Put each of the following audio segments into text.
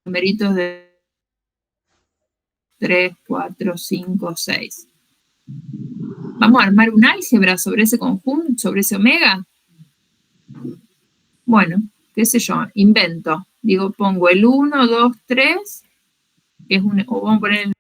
Numeritos de 3, 4, 5, 6. Vamos a armar un álgebra sobre ese conjunto, sobre ese omega. Bueno, qué sé yo, invento. Digo, pongo el 1, 2, 3, que es un, o vamos a poner el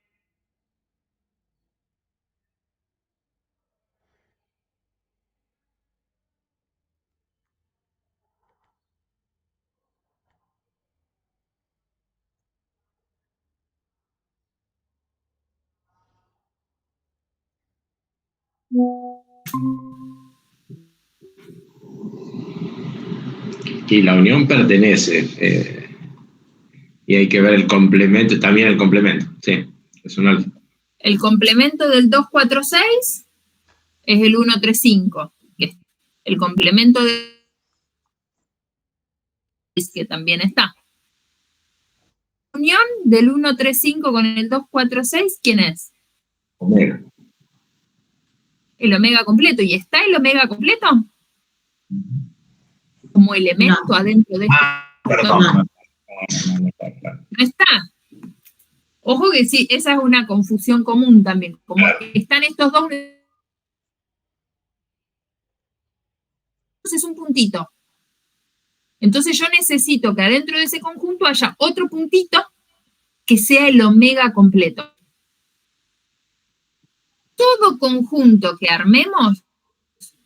Y la unión pertenece, y hay que ver el complemento, también el complemento, sí, es un álgebra. El complemento del 2, 4, 6 es el 1, 3, 5. El complemento de que también está. La unión del 1, 3, 5 con el 2, 4, 6, ¿quién es? Omega. El omega completo. ¿Y está el omega completo? Como elemento adentro de Perdón. No está. Ojo que sí, esa es una confusión común también. Como están estos dos, es un puntito. Entonces yo necesito que adentro de ese conjunto haya otro puntito que sea el omega completo. Todo conjunto que armemos,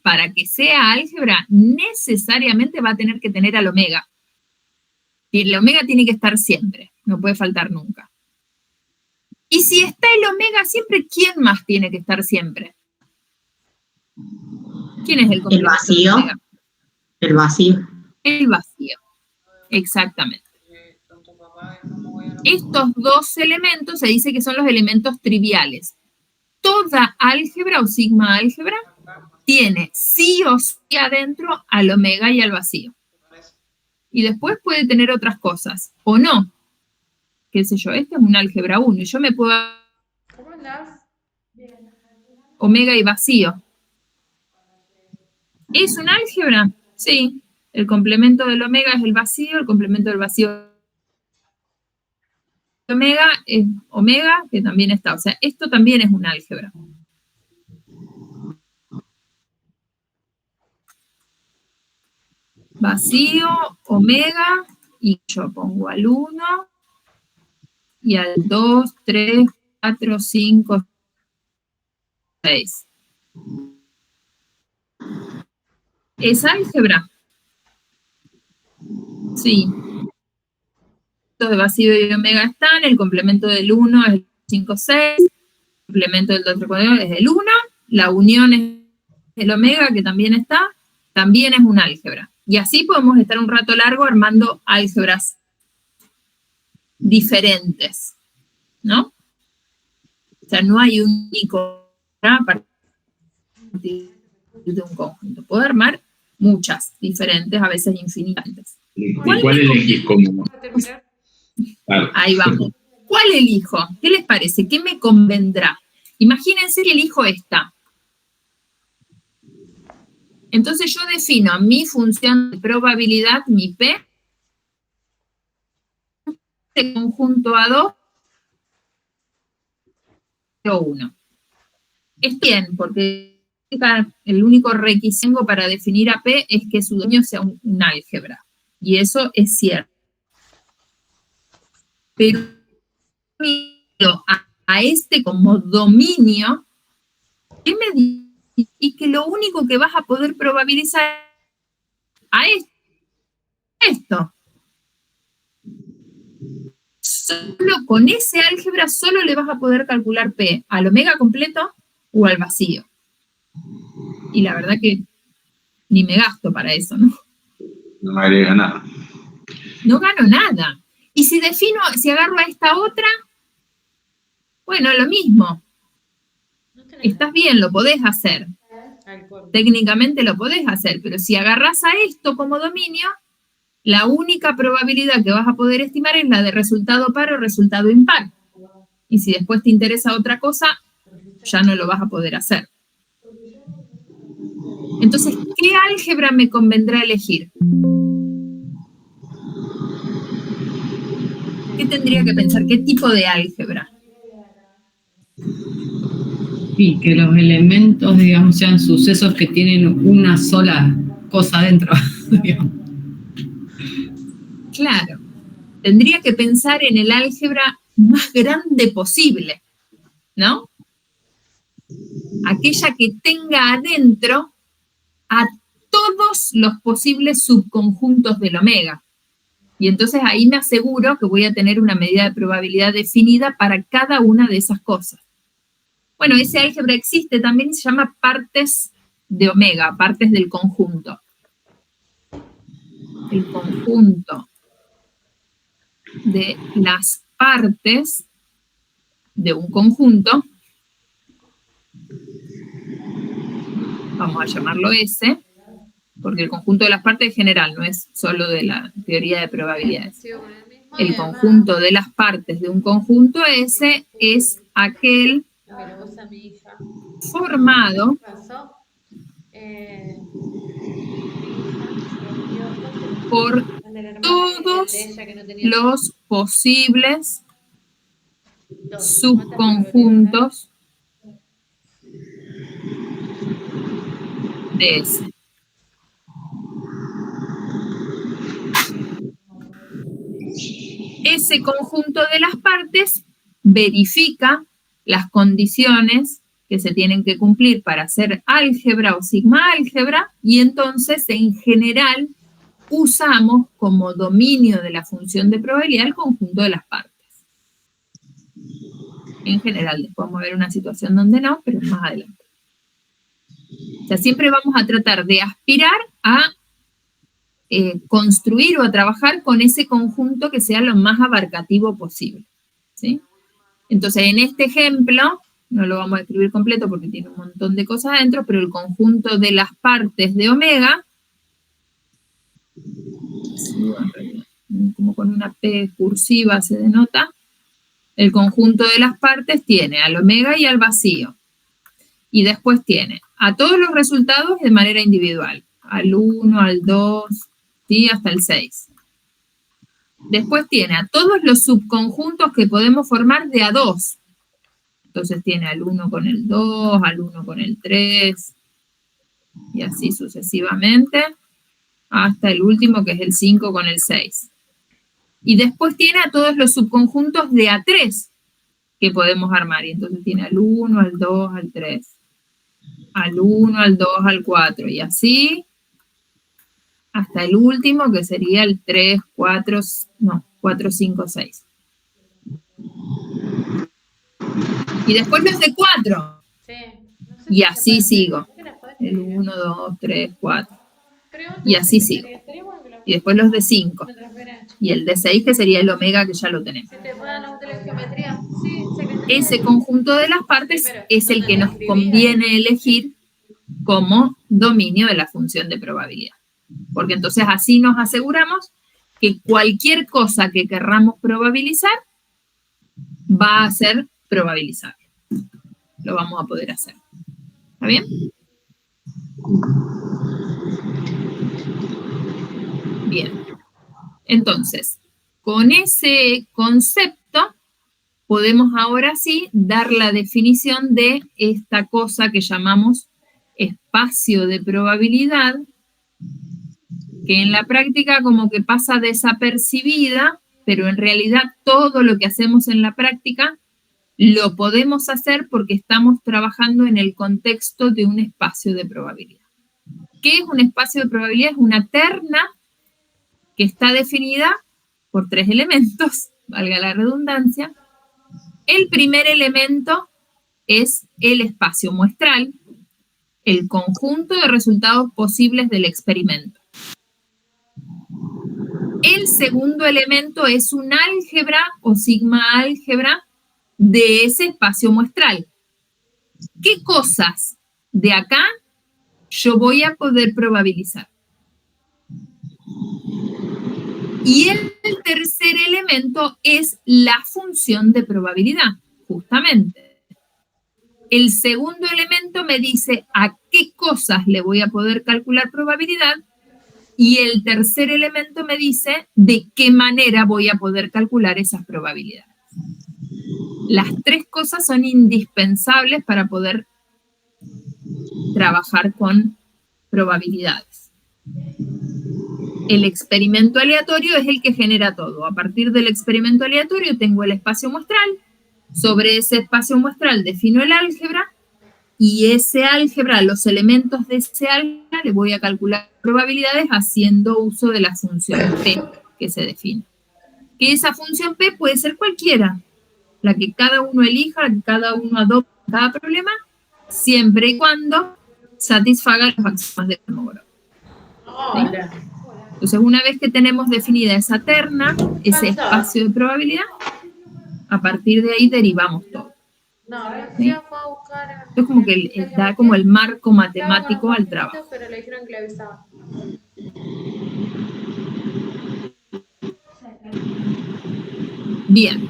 para que sea álgebra, necesariamente va a tener que tener al omega. Y el omega tiene que estar siempre, no puede faltar nunca. Y si está el omega siempre, ¿quién más tiene que estar siempre? ¿Quién es el complemento? El vacío. El vacío. El vacío, exactamente. Estos dos elementos se dice que son los elementos triviales. Toda álgebra o sigma álgebra tiene sí o sí adentro al omega y al vacío. Y después puede tener otras cosas, o no. Qué sé yo, este es un álgebra 1 y yo me puedo... ¿Cómo andás? Omega y vacío. ¿Es un álgebra? Sí. El complemento del omega es el vacío, el complemento del vacío omega es omega, que también está. O sea, esto también es un álgebra. Vacío, omega, y yo pongo al 1, y al 2, 3, 4, 5, 6. ¿Es álgebra? Sí. Los de vacío y omega están, el complemento del 1 es el 5, 6, el complemento del 2, 3, 4 es el 1, la unión es el omega, que también está, también es un álgebra. Y así podemos estar un rato largo armando álgebras diferentes, ¿no? O sea, no hay un único a partir de un conjunto. Puedo armar muchas diferentes, a veces infinitas. ¿Y cuál elegís como? Claro. Ahí vamos. ¿Cuál elijo? ¿Qué les parece? ¿Qué me convendrá? Imagínense que elijo esta. Entonces yo defino mi función de probabilidad, mi P, de conjunto A2, 1. Es bien, porque el único requisito para definir a P es que su dominio sea un álgebra. Y eso es cierto. Pero a este como dominio, ¿qué me dice? Y que lo único que vas a poder probabilizar a esto. Solo con ese álgebra solo le vas a poder calcular P al omega completo o al vacío. Y la verdad que ni me gasto para eso, ¿no? No me agrega nada. No gano nada. Y si agarro a esta otra, bueno, lo mismo. Estás bien, lo podés hacer. Técnicamente lo podés hacer, pero si agarrás a esto como dominio, la única probabilidad que vas a poder estimar es la de resultado par o resultado impar. Y si después te interesa otra cosa, ya no lo vas a poder hacer. Entonces, ¿qué álgebra me convendrá elegir? ¿Qué tendría que pensar? ¿Qué tipo de álgebra? Y que los elementos, digamos, sean sucesos que tienen una sola cosa dentro. Claro, tendría que pensar en el álgebra más grande posible, ¿no? Aquella que tenga adentro a todos los posibles subconjuntos del omega. Y entonces ahí me aseguro que voy a tener una medida de probabilidad definida para cada una de esas cosas. Bueno, ese álgebra existe, también se llama partes de omega, partes del conjunto. El conjunto de las partes de un conjunto, vamos a llamarlo S, porque el conjunto de las partes es general, no es solo de la teoría de probabilidades. El conjunto de las partes de un conjunto S es aquel formado por todos los posibles subconjuntos de S. Ese conjunto de las partes verifica las condiciones que se tienen que cumplir para hacer álgebra o sigma álgebra, y entonces en general usamos como dominio de la función de probabilidad el conjunto de las partes. En general, después vamos a ver una situación donde no, pero más adelante. O sea, siempre vamos a tratar de aspirar a construir o a trabajar con ese conjunto que sea lo más abarcativo posible, ¿sí? Entonces, en este ejemplo, no lo vamos a escribir completo porque tiene un montón de cosas adentro, pero el conjunto de las partes de omega, como con una P cursiva se denota, el conjunto de las partes tiene al omega y al vacío. Y después tiene a todos los resultados de manera individual, al 1, al 2, ¿sí? Hasta el 6. Después tiene a todos los subconjuntos que podemos formar de a 2. Entonces tiene al 1 con el 2, al 1 con el 3, y así sucesivamente, hasta el último que es el 5 con el 6. Y después tiene a todos los subconjuntos de A3 que podemos armar. Y entonces tiene al 1, al 2, al 3. Al 1, al 2, al 4. Y así hasta el último que sería el 3, 4, 5, 6. Y después los de 4. Y así sigo. El 1, 2, 3, 4. Y así sigo. Y después los de 5. Y el de 6 que sería el omega, que ya lo tenemos. Ese conjunto de las partes es el que nos conviene elegir como dominio de la función de probabilidad. Porque entonces así nos aseguramos que cualquier cosa que querramos probabilizar va a ser probabilizable. Lo vamos a poder hacer. ¿Está bien? Bien. Entonces, con ese concepto podemos ahora sí dar la definición de esta cosa que llamamos espacio de probabilidad, que en la práctica como que pasa desapercibida, pero en realidad todo lo que hacemos en la práctica lo podemos hacer porque estamos trabajando en el contexto de un espacio de probabilidad. ¿Qué es un espacio de probabilidad? Es una terna que está definida por 3 elementos, valga la redundancia. El primer elemento es el espacio muestral, el conjunto de resultados posibles del experimento. El segundo elemento es un álgebra o sigma álgebra de ese espacio muestral. ¿Qué cosas de acá yo voy a poder probabilizar? Y el tercer elemento es la función de probabilidad, justamente. El segundo elemento me dice a qué cosas le voy a poder calcular probabilidad, y el tercer elemento me dice de qué manera voy a poder calcular esas probabilidades. Las tres cosas son indispensables para poder trabajar con probabilidades. El experimento aleatorio es el que genera todo. A partir del experimento aleatorio tengo el espacio muestral. Sobre ese espacio muestral defino el álgebra, y ese álgebra, los elementos de ese álgebra, le voy a calcular probabilidades haciendo uso de la función P que se define. Que esa función P puede ser cualquiera, la que cada uno elija, la que cada uno adopte en cada problema, siempre y cuando satisfaga los axiomas de Kolmogorov. ¿Sí? Entonces, una vez que tenemos definida esa terna, ese espacio de probabilidad, a partir de ahí derivamos todo. ¿Sí? Es como que da como el marco matemático al trabajo. Pero le dijeron que le avisaba. Bien.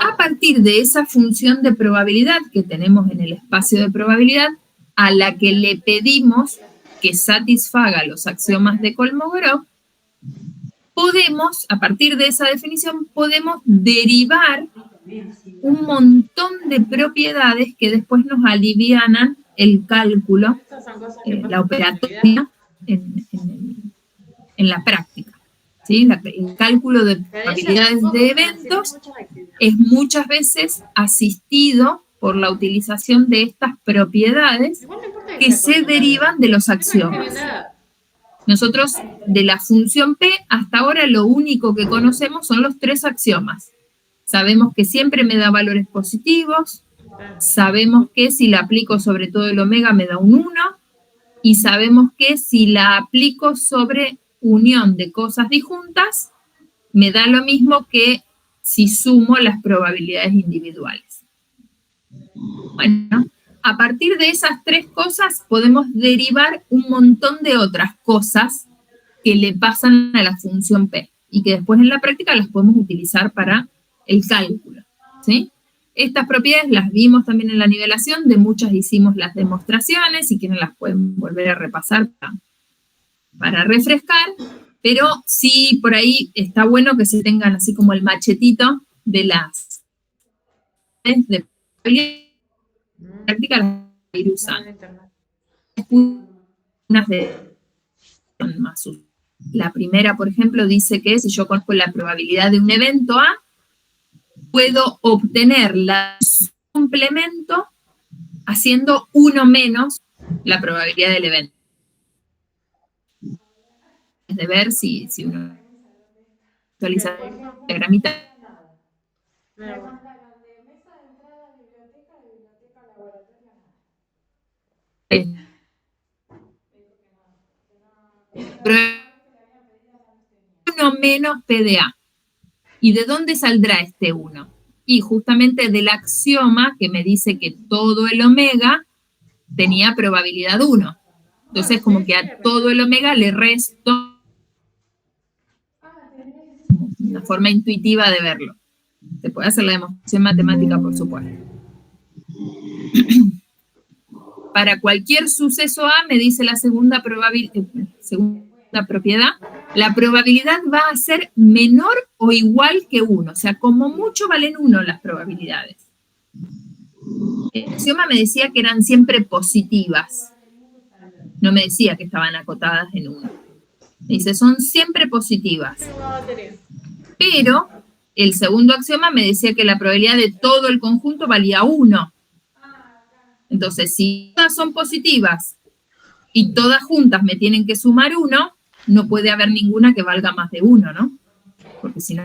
A partir de esa función de probabilidad que tenemos en el espacio de probabilidad, a la que le pedimos que satisfaga los axiomas de Kolmogorov, podemos, a partir de esa definición, podemos derivar un montón de propiedades que después nos alivianan el cálculo, la operatoria en la práctica. ¿Sí? El cálculo de probabilidades de eventos es muchas veces asistido por la utilización de estas propiedades que se derivan de los axiomas. Nosotros, de la función P, hasta ahora lo único que conocemos son los tres axiomas. Sabemos que siempre me da valores positivos, sabemos que si la aplico sobre todo el omega me da un 1, y sabemos que si la aplico sobre unión de cosas disjuntas, me da lo mismo que si sumo las probabilidades individuales. Bueno, a partir de esas tres cosas podemos derivar un montón de otras cosas que le pasan a la función P y que después en la práctica las podemos utilizar para el cálculo, ¿sí? Estas propiedades las vimos también en la nivelación, de muchas hicimos las demostraciones, si quieren las pueden volver a repasar para refrescar, pero sí por ahí está bueno que se tengan así como el machetito de las de práctica, las ir usando. Unas de más. La primera, por ejemplo, dice que si yo conozco la probabilidad de un evento A, puedo obtener la complemento haciendo 1 menos la probabilidad del evento. Es de ver si uno actualiza la diagramita. Uno menos PDA. ¿Y de dónde saldrá este 1? Y justamente del axioma que me dice que todo el omega tenía probabilidad 1. Entonces, como que a todo el omega le resto una forma intuitiva de verlo. Se puede hacer la demostración matemática, por supuesto. Para cualquier suceso A, me dice la segunda propiedad, la probabilidad va a ser menor o igual que 1. O sea, como mucho valen 1 las probabilidades. El axioma me decía que eran siempre positivas. No me decía que estaban acotadas en 1. Me dice, son siempre positivas. Pero el segundo axioma me decía que la probabilidad de todo el conjunto valía 1. Entonces, si todas son positivas y todas juntas me tienen que sumar 1, no puede haber ninguna que valga más de 1, ¿no? Porque si no,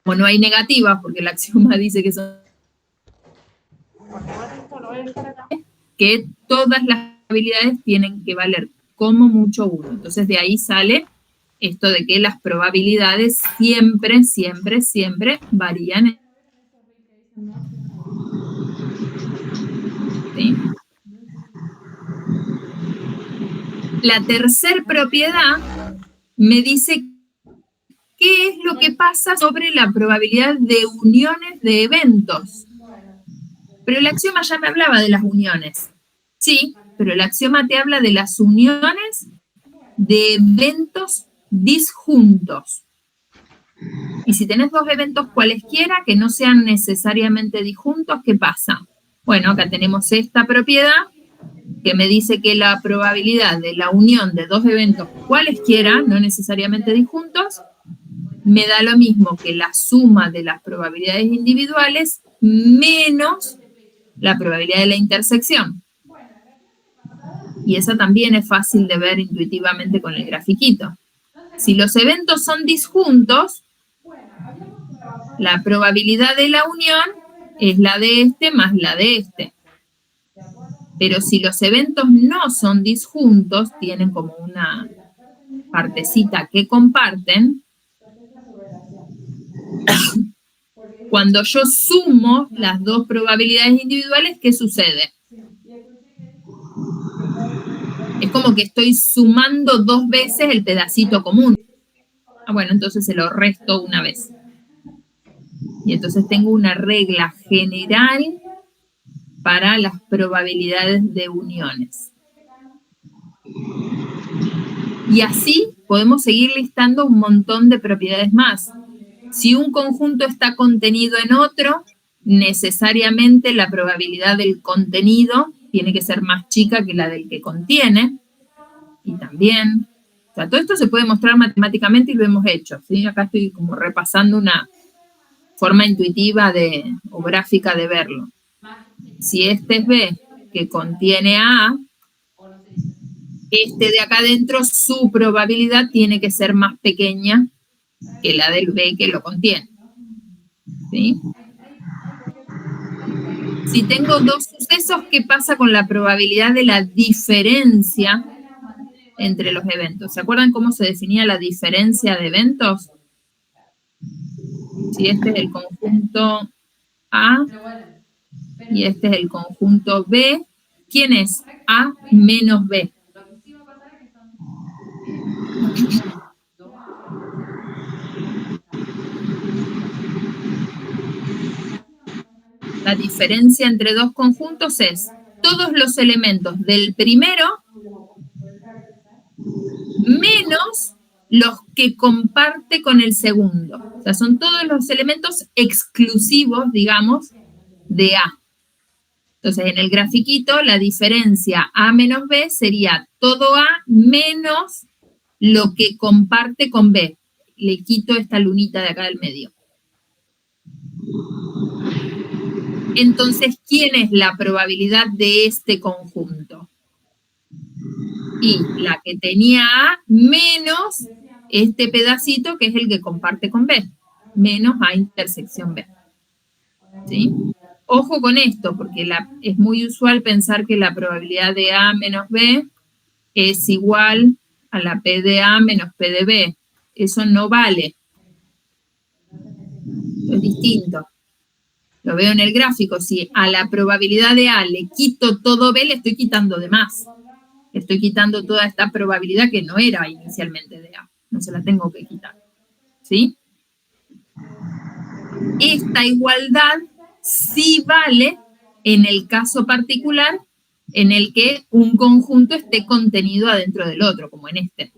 como no hay negativas, porque el axioma dice que son... que todas las probabilidades tienen que valer como mucho 1. Entonces de ahí sale esto de que las probabilidades siempre, siempre, siempre varían. ¿Sí? La tercera propiedad me dice qué es lo que pasa sobre la probabilidad de uniones de eventos. Pero el axioma ya me hablaba de las uniones. Sí, pero el axioma te habla de las uniones de eventos disjuntos. Y si tenés dos eventos cualesquiera que no sean necesariamente disjuntos, ¿qué pasa? Bueno, acá tenemos esta propiedad que me dice que la probabilidad de la unión de dos eventos cualesquiera, no necesariamente disjuntos, me da lo mismo que la suma de las probabilidades individuales menos la probabilidad de la intersección. Y esa también es fácil de ver intuitivamente con el grafiquito. Si los eventos son disjuntos, la probabilidad de la unión es la de este más la de este. Pero si los eventos no son disjuntos, tienen como una partecita que comparten, cuando yo sumo las dos probabilidades individuales, ¿qué sucede? Es como que estoy sumando dos veces el pedacito común. Ah, bueno, entonces se lo resto una vez. Y entonces tengo una regla general para las probabilidades de uniones. Y así podemos seguir listando un montón de propiedades más. Si un conjunto está contenido en otro, necesariamente la probabilidad del contenido tiene que ser más chica que la del que contiene. Y también, o sea, todo esto se puede mostrar matemáticamente y lo hemos hecho, ¿sí? Acá estoy como repasando una forma intuitiva o gráfica de verlo. Si este es B, que contiene a A, este de acá adentro, su probabilidad tiene que ser más pequeña que la del B que lo contiene. ¿Sí? Si tengo dos sucesos, ¿qué pasa con la probabilidad de la diferencia entre los eventos? ¿Se acuerdan cómo se definía la diferencia de eventos? Si este es el conjunto A y este es el conjunto B, ¿quién es A menos B? La diferencia entre dos conjuntos es todos los elementos del primero menos los que comparte con el segundo. O sea, son todos los elementos exclusivos, digamos, de A. Entonces, en el grafiquito, la diferencia A menos B sería todo A menos lo que comparte con B. Le quito esta lunita de acá del medio. Entonces, ¿quién es la probabilidad de este conjunto? Y la que tenía A menos este pedacito que es el que comparte con B, menos A intersección B. ¿Sí? Ojo con esto, porque es muy usual pensar que la probabilidad de A menos B es igual a la P de A menos P de B. Eso no vale. Es distinto. Lo veo en el gráfico. Si a la probabilidad de A le quito todo B, le estoy quitando de más. Estoy quitando toda esta probabilidad que no era inicialmente de A. No se la tengo que quitar. ¿Sí? Esta igualdad sí vale en el caso particular en el que un conjunto esté contenido adentro del otro, como en este.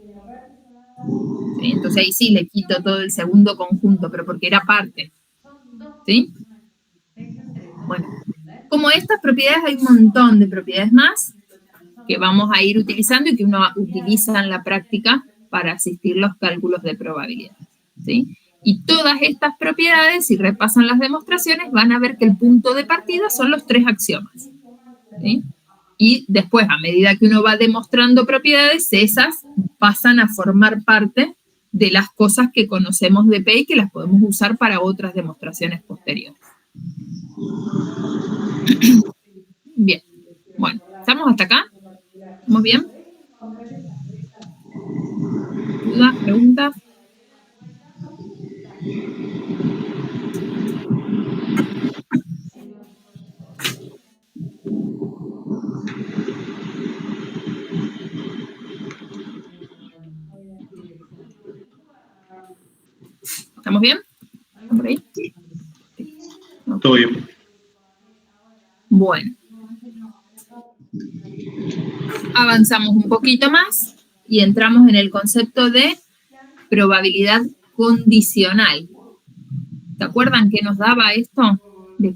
¿Sí? Entonces ahí sí le quito todo el segundo conjunto, pero porque era parte. ¿Sí? Bueno, como estas propiedades hay un montón de propiedades más que vamos a ir utilizando y que uno utiliza en la práctica para asistir los cálculos de probabilidades. ¿Sí? Y todas estas propiedades, si repasan las demostraciones, van a ver que el punto de partida son los tres axiomas. ¿Sí? Y después, a medida que uno va demostrando propiedades, esas pasan a formar parte de las cosas que conocemos de P y que las podemos usar para otras demostraciones posteriores. Bien, bueno, ¿estamos hasta acá? ¿Estamos bien? ¿Preguntas? ¿Estamos bien? ¿Estamos por ahí? Todo bien. Bueno. Avanzamos un poquito más y entramos en el concepto de probabilidad condicional. ¿Se acuerdan qué nos daba esto? ¿De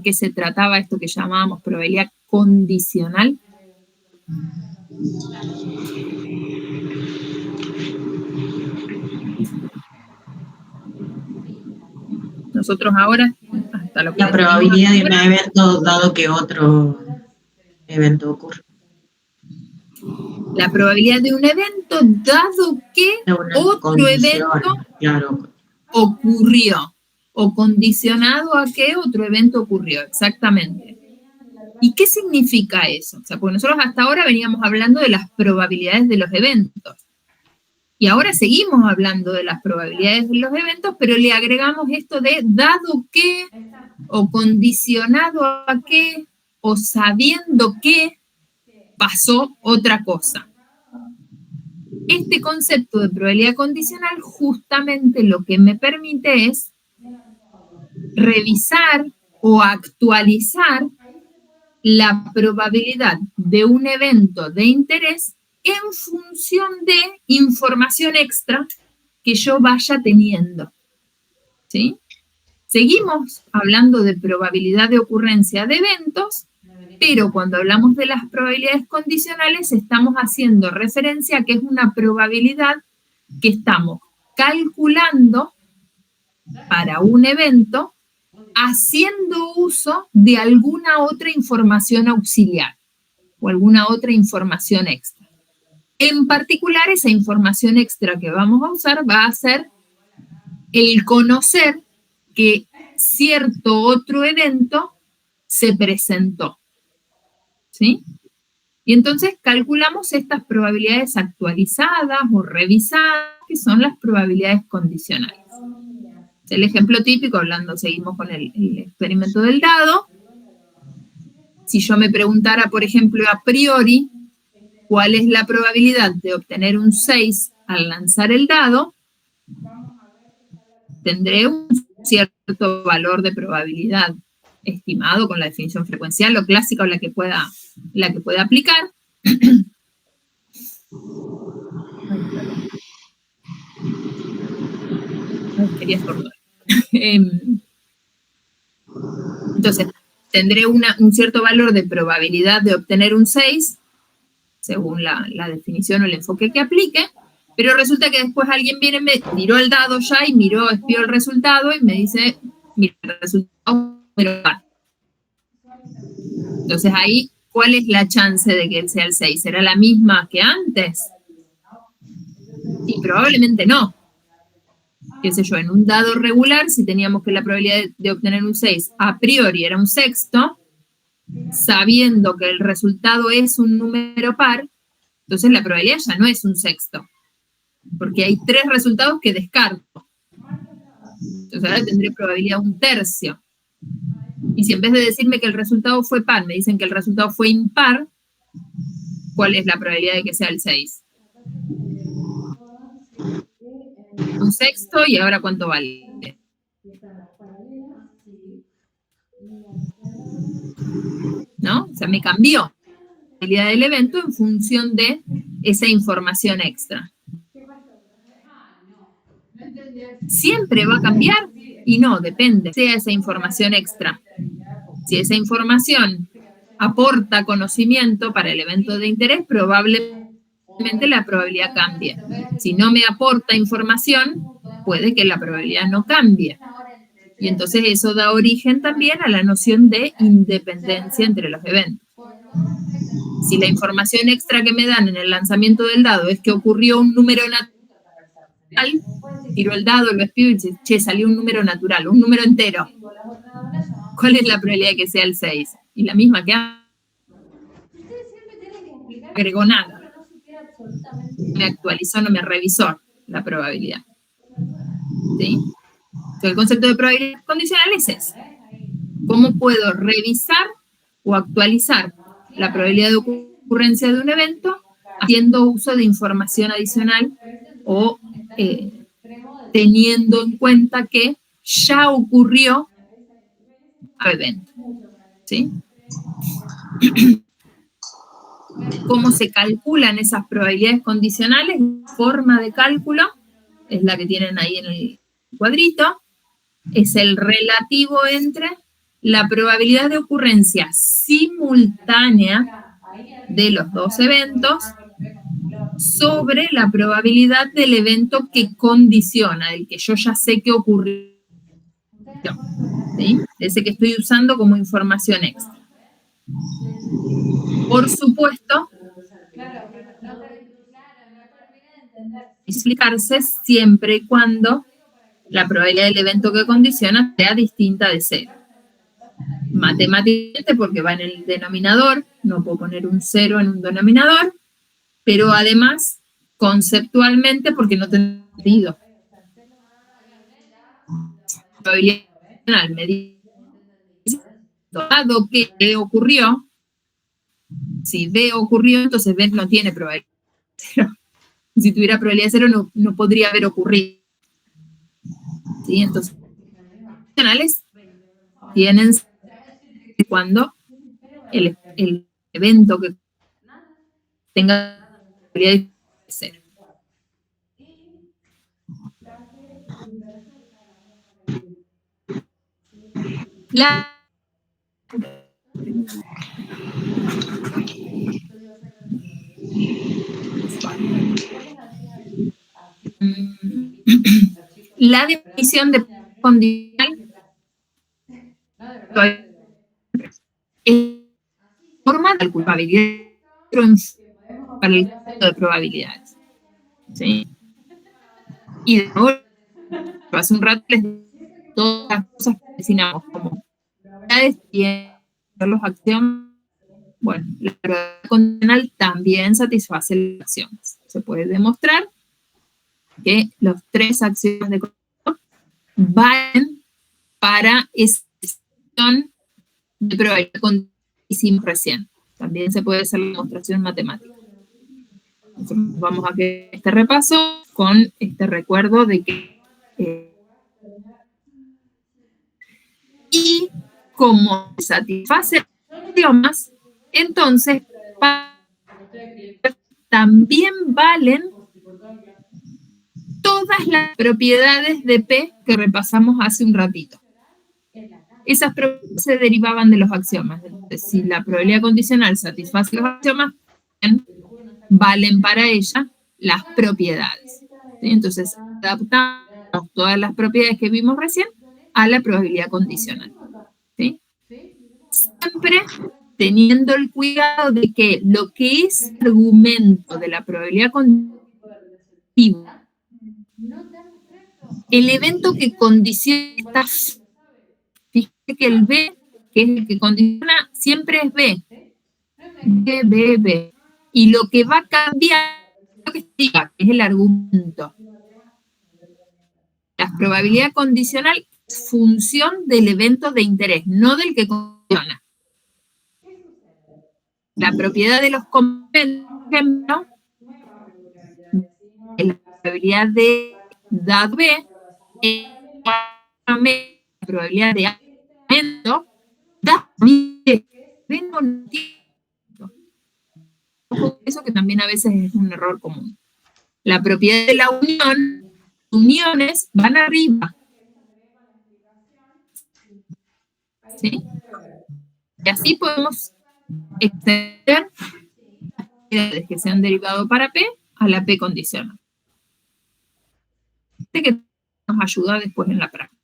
qué se trataba esto que llamábamos probabilidad condicional? Nosotros ahora, hasta lo que La probabilidad de un evento dado que otro evento ocurre. La probabilidad de un evento dado que otro condición, evento claro, ocurrió, o condicionado a que otro evento ocurrió, exactamente. ¿Y qué significa eso? O sea, porque nosotros hasta ahora veníamos hablando de las probabilidades de los eventos. Y ahora seguimos hablando de las probabilidades de los eventos, pero le agregamos esto de dado que, o condicionado a que, o sabiendo que pasó otra cosa. Este concepto de probabilidad condicional justamente lo que me permite es revisar o actualizar la probabilidad de un evento de interés en función de información extra que yo vaya teniendo. ¿Sí? Seguimos hablando de probabilidad de ocurrencia de eventos, pero cuando hablamos de las probabilidades condicionales estamos haciendo referencia a que es una probabilidad que estamos calculando para un evento haciendo uso de alguna otra información auxiliar o alguna otra información extra. En particular, esa información extra que vamos a usar va a ser el conocer que cierto otro evento se presentó. ¿Sí? Y entonces calculamos estas probabilidades actualizadas o revisadas, que son las probabilidades condicionales. El ejemplo típico, seguimos con el experimento del dado. Si yo me preguntara, por ejemplo, a priori, ¿cuál es la probabilidad de obtener un 6 al lanzar el dado? Tendré un cierto valor de probabilidad estimado con la definición frecuencial o clásica o la que pueda aplicar. Quería estornudar. Entonces, tendré un cierto valor de probabilidad de obtener un 6, según la definición o el enfoque que aplique, pero resulta que después alguien viene, me tiró el dado ya y espió el resultado y me dice, mira, el resultado es par. Entonces ahí, ¿cuál es la chance de que sea el 6? ¿Será la misma que antes? Y probablemente no. Qué sé yo, en un dado regular, si teníamos que la probabilidad de obtener un 6 a priori era un sexto, sabiendo que el resultado es un número par, entonces la probabilidad ya no es un sexto, porque hay 3 resultados que descarto. Entonces ahora tendré probabilidad un tercio. Y si en vez de decirme que el resultado fue par, me dicen que el resultado fue impar, ¿cuál es la probabilidad de que sea el 6? Un sexto, y ahora ¿cuánto vale? ¿No? O sea, me cambió la probabilidad del evento en función de esa información extra. ¿Siempre va a cambiar? Y no, depende, sea esa información extra. Si esa información aporta conocimiento para el evento de interés, probablemente la probabilidad cambie. Si no me aporta información, puede que la probabilidad no cambie. Y entonces eso da origen también a la noción de independencia entre los eventos. Si la información extra que me dan en el lanzamiento del dado es que ocurrió un número natural, tiro el dado, lo espío y dice, che, salió un número natural, un número entero. ¿Cuál es la probabilidad de que sea el 6? Y la misma que agregó nada. me actualizó, no me revisó la probabilidad. ¿Sí? Entonces, el concepto de probabilidad condicional es ese. ¿Cómo puedo revisar o actualizar la probabilidad de ocurrencia de un evento haciendo uso de información adicional o teniendo en cuenta que ya ocurrió el evento? ¿Sí? ¿Cómo se calculan esas probabilidades condicionales? La forma de cálculo es la que tienen ahí en el cuadrito. Es el relativo entre la probabilidad de ocurrencia simultánea de los dos eventos sobre la probabilidad del evento que condiciona, del que yo ya sé que ocurrió. ¿Sí? Ese que estoy usando como información extra. Por supuesto, explicarse siempre y cuando la probabilidad del evento que condiciona sea distinta de cero. Matemáticamente, porque va en el denominador, no puedo poner un cero en un denominador, pero además, conceptualmente, porque no tiene sentido. La probabilidad me dice, dado que B ocurrió, si B ocurrió, entonces B no tiene probabilidad de cero. Si tuviera probabilidad de cero, no podría haber ocurrido. ¿Sí? Entonces, los condicionales tienen cuando el evento que tenga probabilidad de cero. La definición de condicional es forma de culpabilidad para el concepto de probabilidades. ¿Sí? Y de nuevo, hace un rato les dije todas las cosas que mencionamos como probabilidades y los axiomas. Bueno, la probabilidad condicional también satisface las axiomas. Se puede demostrar que los tres axiomas de condición valen para esa definición de probabilidad condicional que hicimos recién. También se puede hacer la demostración matemática. Entonces, vamos a hacer este repaso con este recuerdo de que y como satisface los axiomas, entonces también valen todas las propiedades de P que repasamos hace un ratito. Esas propiedades se derivaban de los axiomas. Entonces, si la probabilidad condicional satisface los axiomas, valen para ella las propiedades. ¿Sí? Entonces, adaptamos todas las propiedades que vimos recién a la probabilidad condicional. ¿Sí? Siempre teniendo el cuidado de que lo que es argumento de la probabilidad condicional, el evento que condiciona está. Fíjate que el B, que es el que condiciona, siempre es B. B, B, B. Y lo que va a cambiar es lo que siga, que es el argumento. La probabilidad condicional es función del evento de interés, no del que condiciona. La propiedad de los complementos, por ejemplo, es la probabilidad de dado B, la probabilidad de aumento, da B. Eso que también a veces es un error común. La propiedad de la unión, uniones van arriba. ¿Sí? Y así podemos extender las propiedades que se han derivado para P a la P condicional. Este que nos ayuda después en la práctica.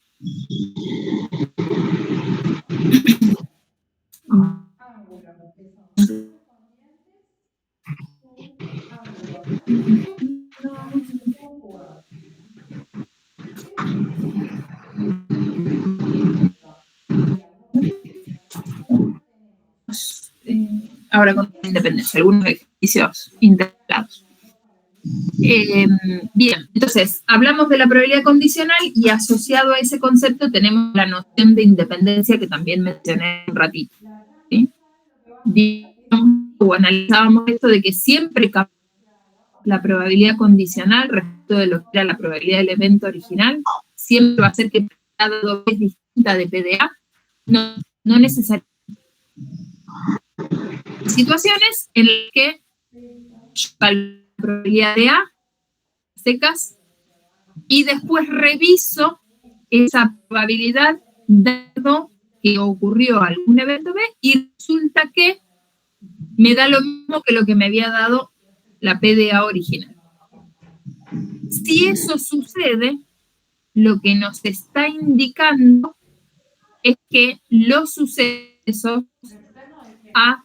Ahora con independencia, algunos ejercicios integrados. Bien, entonces, hablamos de la probabilidad condicional y asociado a ese concepto tenemos la noción de independencia que también mencioné un ratito. ¿Sí? O analizábamos esto de que siempre la probabilidad condicional respecto de lo que era la probabilidad del evento original, siempre va a ser que cada dos es distinta de PDA, no necesariamente. Situaciones en las que yo calculo la probabilidad de A secas y después reviso esa probabilidad dado que ocurrió algún evento B y resulta que me da lo mismo que lo que me había dado la PDA original. Si eso sucede, lo que nos está indicando es que los sucesos A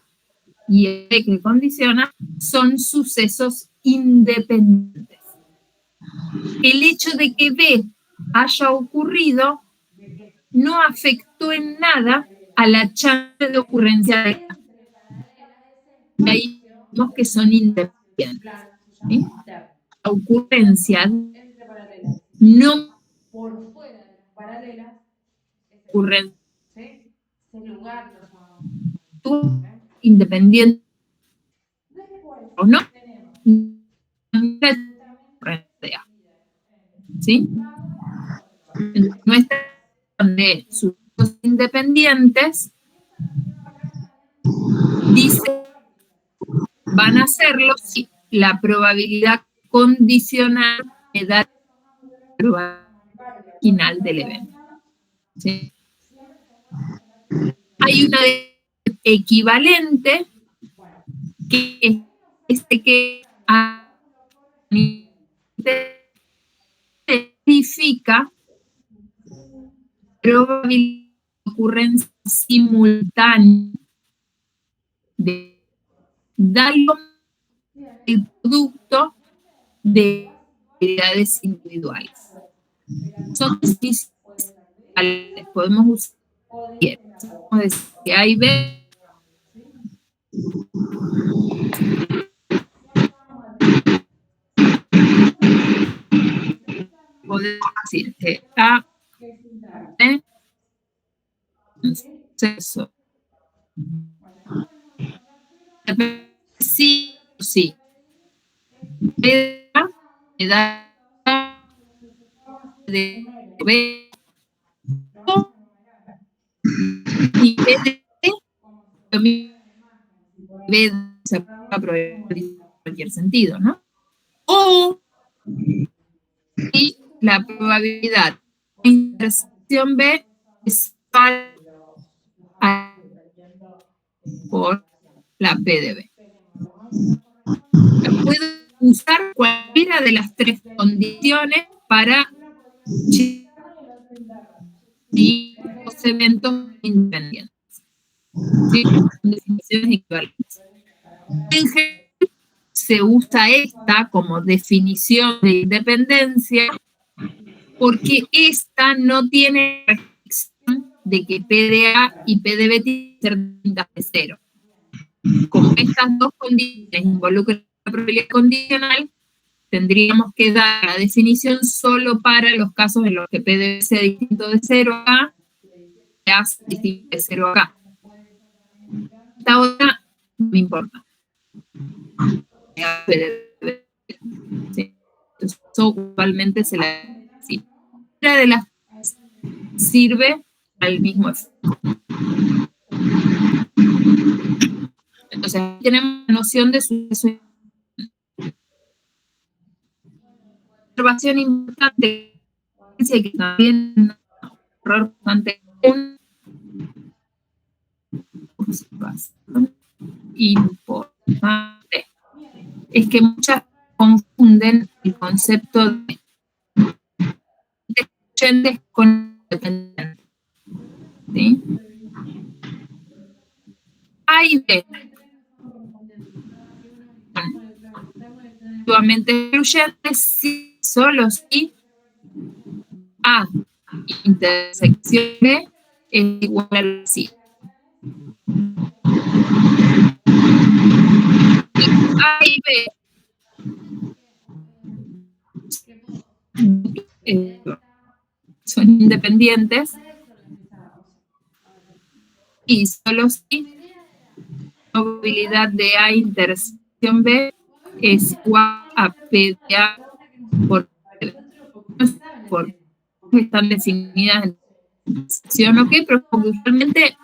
y B que condiciona son sucesos independientes. El hecho de que B haya ocurrido no afectó en nada a la chance de ocurrencia de A. Y ahí vemos que son independientes. ¿Sí? La ocurrencia no ocurre independiente o no, ¿sí? Nuestra de sucesos independientes dice van a hacerlo si la probabilidad condicional me da la probabilidad final del evento. ¿Sí? Hay una equivalente que es que significa probabilidad de ocurrencia simultánea de dar el producto de probabilidades individuales. Son definiciones que podemos usar. Podemos decir que A y B podemos decir que A es un suceso sí o sí. B me da de B y B de B se puede aprovechar en cualquier sentido, ¿no? O y la probabilidad de intersección B es igual a por la P de B. Puedo usar cualquiera de las tres condiciones para y los eventos independientes. ¿Sí? Definiciones equivalentes. En general, se usa esta como definición de independencia porque esta no tiene restricción de que PDA y PDB tienen que ser distintas de cero. Como estas dos condiciones involucran la probabilidad condicional, tendríamos que dar la definición solo para los casos en los que PDB sea distinto de 0 acá, PDA sea distinto de 0 acá. Esta otra no me importa. PDB, ¿sí? Entonces, eso usualmente se la sí. Una de las sirve al mismo efecto. Entonces, aquí tenemos la noción de suceso. Observación importante que también un error bastante importante es que muchas confunden el concepto de oyentes con independientes. ¿Sí? A y B mutuamente excluyentes sí, solo si A intersección B es igual al sí. A y B son independientes y solo si la probabilidad de A intersección B es igual a P de A por están definidas en intersección, ¿ok? Pero porque usualmente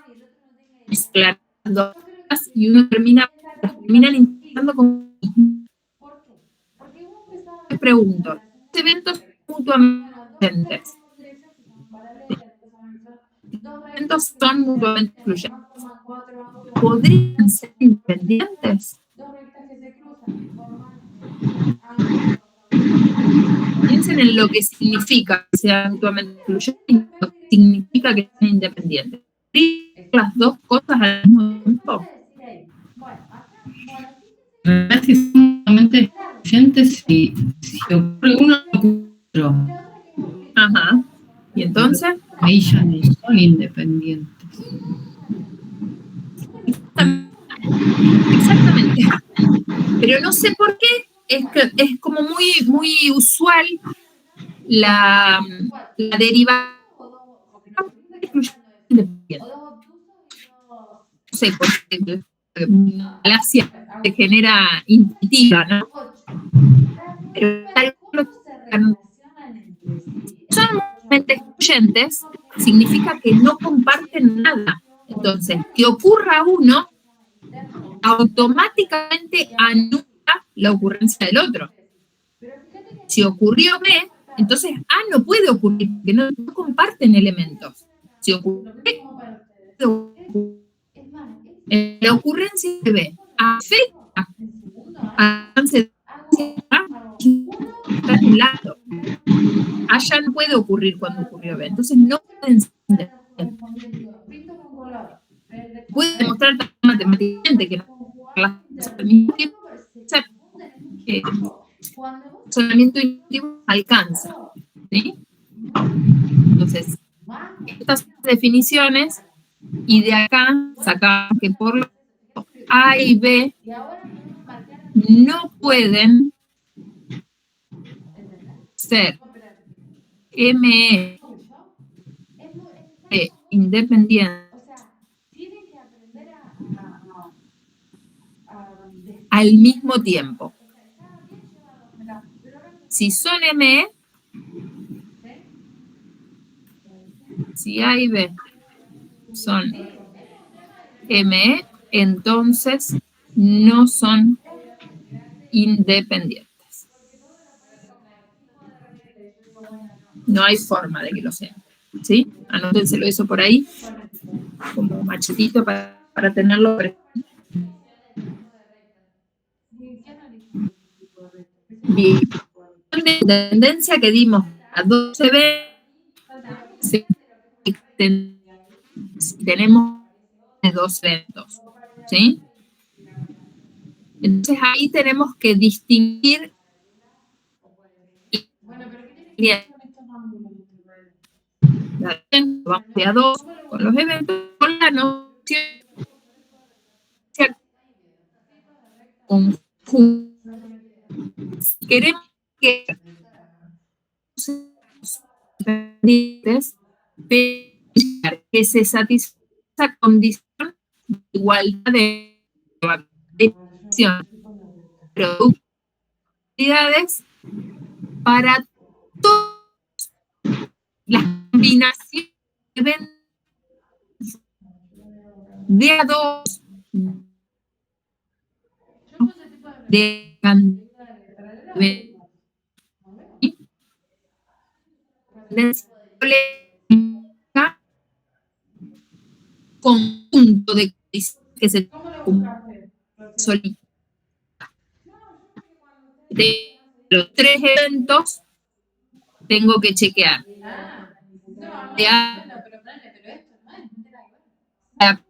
mezclar las dos cosas y uno terminan intentando con... Me pregunto, ¿los eventos mutuamente excluyentes? Los eventos son mutuamente excluyentes. ¿Podrían ser independientes? Piensen en lo que significa que sean mutuamente excluyentes y lo que significa que sean independientes. Las dos cosas al mismo tiempo. Si son mutuamente excluyentes, si ocurre uno, ocurre otro. Ajá. ¿Y entonces? Ahí ya no son independientes. Exactamente. Pero no sé por qué, es como muy usual la derivada independiente. No sé por qué la falacia se genera intuitiva, ¿no? Pero son mutuamente excluyentes, significa que no comparten nada. Entonces, que ocurra uno automáticamente anula la ocurrencia del otro. Si ocurrió B, entonces A no puede ocurrir, porque no comparten elementos. Si ocurre B, la ocurrencia de B afecta al avance de A, está anulado. A ya no puede ocurrir cuando ocurrió B, entonces no pueden ser independientes. Puede demostrar matemáticamente que las cosas al mismo tiempo, que el razonamiento intuitivo alcanza, ¿sí? Entonces, estas definiciones, y de acá sacamos que por lo tanto A y B no pueden ser ME independientes al mismo tiempo. Si son ME, si A y B son ME, entonces no son independientes. No hay forma de que lo sean, ¿sí? Anótenselo eso por ahí, como machetito para tenerlo presente. Bien. La tendencia que dimos a 12B, si tenemos 2 eventos, ¿sí? Entonces ahí tenemos que distinguir vamos de a 2 con los eventos, con la noción conjunta. Si queremos que se satisfaga esa condición de igualdad de acción, productividades para todas las combinaciones de a 2 de conjunto de que se solicita. De los 3 eventos tengo que chequear de la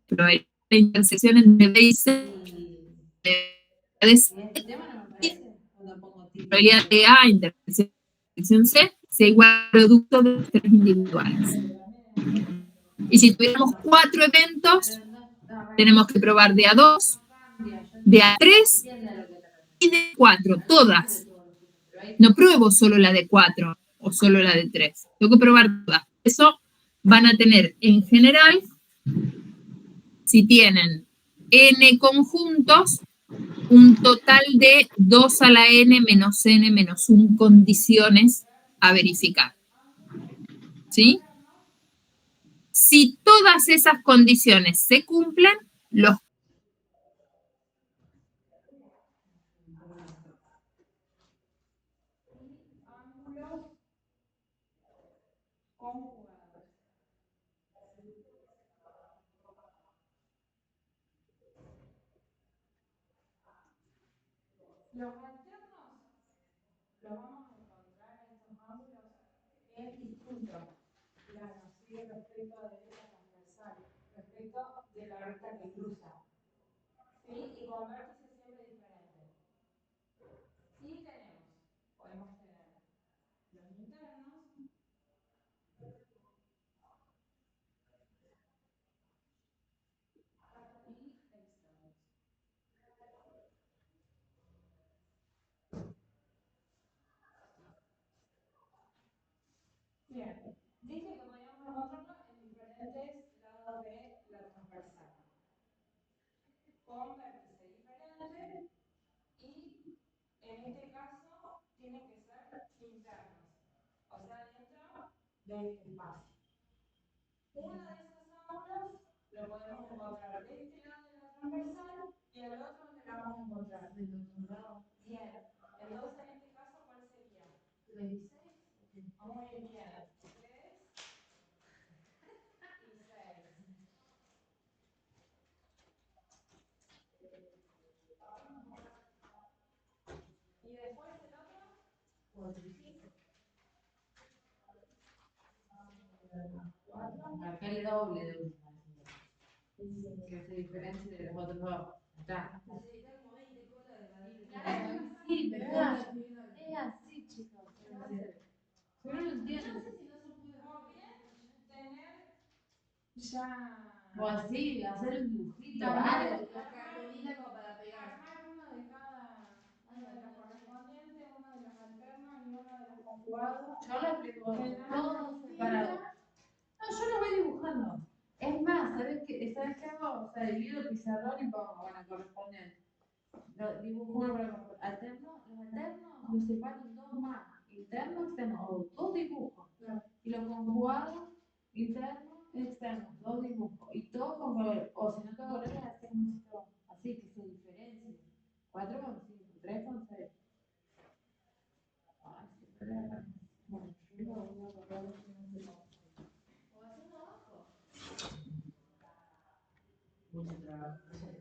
probabilidad de intersección entre B y C, probabilidad de A intersección C sea igual al producto de los 3 individuales. Y si tuviéramos 4 eventos, tenemos que probar de A2, de A3 y y de 4, todas. No pruebo solo la de 4 o solo la de 3. Tengo que probar todas. Eso van a tener en general, si tienen n conjuntos, un total de 2 a la n menos n menos 1 condiciones a verificar. ¿Sí? Si todas esas condiciones se cumplen, los Los alternos los vamos a encontrar en estos ángulos en distintos planos, ¿sí? Respecto de esta transversal, respecto de la recta que cruza, ¿sí? Y con vértices siempre diferentes. Y podemos tener los internos, y externos. Bien, dije que podíamos encontrarlo en diferentes lados de la transversal, con vértice diferente, y en este caso tienen que ser internos, o sea, dentro de este espacio. Uno de esos ángulos lo podemos encontrar de este lado de la transversal y el otro donde lo vamos a encontrar. Del otro lado. Bien. Entonces, en este caso, ¿cuál sería? 6. Muy bien. 3 y 6. ¿Y después el otro? 4 y 5. Marca el doble de última. Que se diferencie de los otros dos. Está. Necesita como 20 colas de ladrillo. Sí, pero es así, chicos. Pero no entiendo. No sé si no se puede. O bien tener ya. O así, hacer un dibujito. También la cartulina como para pegar. Armar uno de cada. Uno de los correspondientes, uno de los alternos y uno de los conjugados. Yo lo explico todo separado. No, yo lo voy dibujando. Es más, ¿sabes qué hago? O sea, divido el pizarrón y pongo, bueno, correspondiente. Lo dibujo uno para los alternos los separo en dos más. Interno, externo, o dos dibujos. Y los conjugados, interno, externo, dos dibujos. Y todo con color. O si no tengo colores, hacemos esto. Así que se diferencie. 4 con 5, 3 con 6. Ay, se puede agarrar. Bueno, yo lo voy a agarrar lo que no se lo. O haciendo abajo. Mucho trabajo.